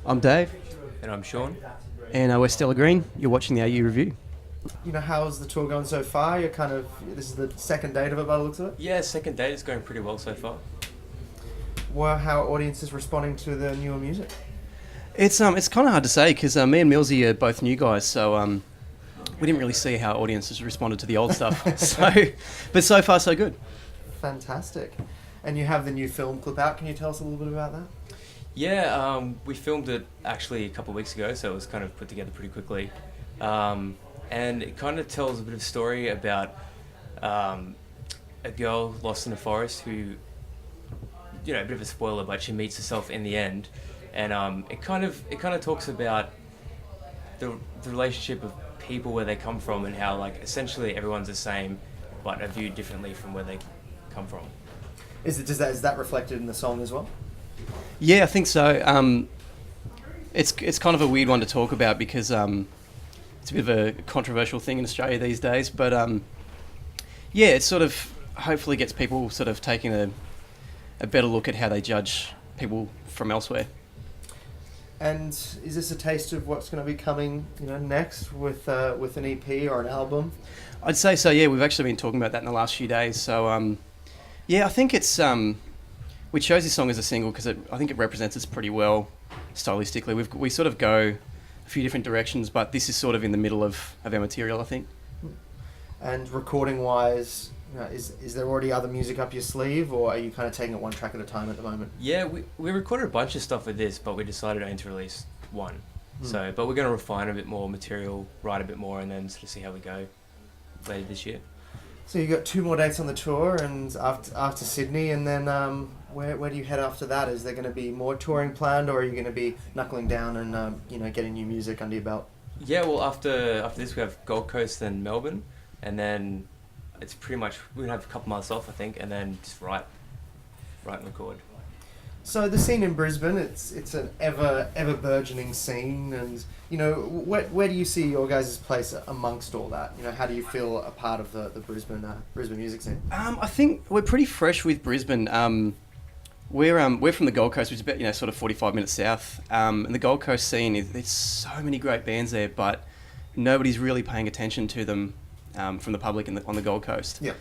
I'm Dave. And I'm Sean. And we're Stella Green. You're watching the AU Review. How's the tour going so far? This is the second date of it by the looks of it? Yeah, second date is going pretty well so far. Well, how are audiences responding to the newer music? It's kind of hard to say because me and Millsy are both new guys, so we didn't really see how audiences responded to the old stuff. But so far so good. Fantastic. And you have the new film clip out. Can you tell us a little bit about that? Yeah, we filmed it actually a couple of weeks ago, so it was kind of put together pretty quickly. And it kind of tells a bit of a story about a girl lost in the forest who, a bit of a spoiler, but she meets herself in the end. And it kind of talks about the relationship of people, where they come from, and how essentially everyone's the same, but are viewed differently from where they come from. Is that reflected in the song as well? Yeah, I think so. It's kind of a weird one to talk about because it's a bit of a controversial thing in Australia these days. But it sort of hopefully gets people sort of taking a better look at how they judge people from elsewhere. And is this a taste of what's going to be coming, next with an EP or an album? I'd say so. Yeah, we've actually been talking about that in the last few days. So I think it's we chose this song as a single because I think it represents us pretty well stylistically. We sort of go a few different directions, but this is sort of in the middle of our material, I think. And recording wise, is there already other music up your sleeve, or are you kind of taking it one track at a time at the moment? Yeah, we recorded a bunch of stuff with this, but we decided only to release one. But we're going to refine a bit more material, write a bit more, and then sort of see how we go later this year. So you got 2 more dates on the tour, and after Sydney, and then where do you head after that? Is there going to be more touring planned, or are you going to be knuckling down and getting new music under your belt? Yeah, well, after this we have Gold Coast and Melbourne, and then it's pretty much we're gonna have a couple months off, I think, and then just write and record. So the scene in Brisbane, it's an ever burgeoning scene, and where do you see your guys' place amongst all that? How do you feel a part of the Brisbane music scene? I think we're pretty fresh with Brisbane. We're from the Gold Coast, which is about sort of 45 minutes south. And the Gold Coast scene there's so many great bands there, but nobody's really paying attention to them from the public on the Gold Coast. Yeah.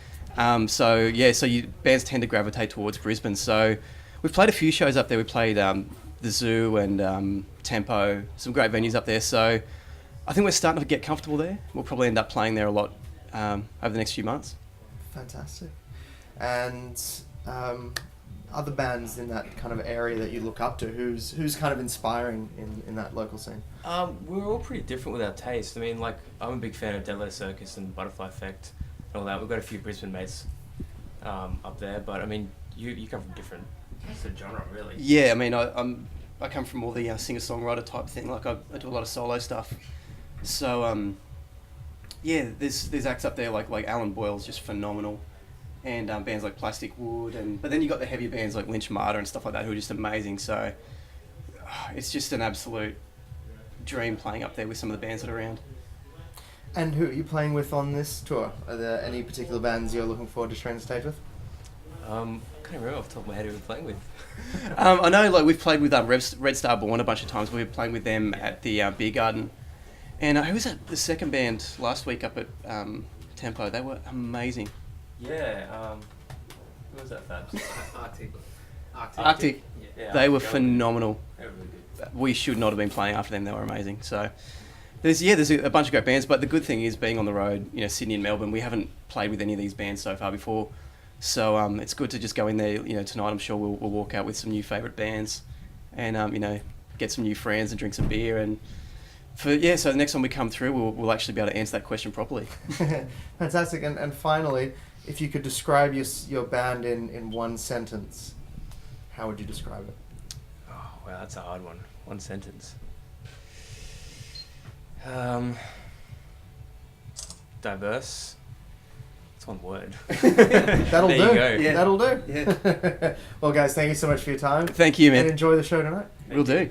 So bands tend to gravitate towards Brisbane. So we've played a few shows up there. We played the Zoo and Tempo, some great venues up there. So I think we're starting to get comfortable there. We'll probably end up playing there a lot over the next few months. Fantastic. And other bands in that kind of area that you look up to, who's kind of inspiring in that local scene? We're all pretty different with our taste. I mean, I'm a big fan of Dead Letter Circus and Butterfly Effect and all that. We've got a few Brisbane mates up there, but I mean, you come from different sort of genre, really. Yeah, I mean, I come from more the singer-songwriter type thing. I do a lot of solo stuff. So there's acts up there like Alan Boyle's just phenomenal. And bands like Plastic Wood, but then you got the heavier bands like Lynch Martyr and stuff like that who are just amazing. So it's just an absolute dream playing up there with some of the bands that are around. And who are you playing with on this tour? Are there any particular bands you're looking forward to sharing the stage with? I can't remember off the top of my head who we're playing with. I know we've played with Red Star Born a bunch of times. We were playing with them at the Beer Garden. And who was that? The second band last week up at Tempo. They were amazing. Yeah, who was that, Fabs? Arctic. Yeah, they were phenomenal. They were really good. We should not have been playing after them. They were amazing. So there's a bunch of great bands, but the good thing is being on the road, Sydney and Melbourne, we haven't played with any of these bands so far before. So it's good to just go in there, tonight I'm sure we'll walk out with some new favourite bands and, get some new friends and drink some beer. And so the next time we come through, we'll actually be able to answer that question properly. Fantastic. And finally, if you could describe your band in one sentence, how would you describe it? Oh, wow, that's a hard one. One sentence. Diverse. It's one word. That'll there do. You go. Yeah. That'll do. Yeah. Well, guys, thank you so much for your time. Thank you, man. And enjoy the show tonight. We'll do.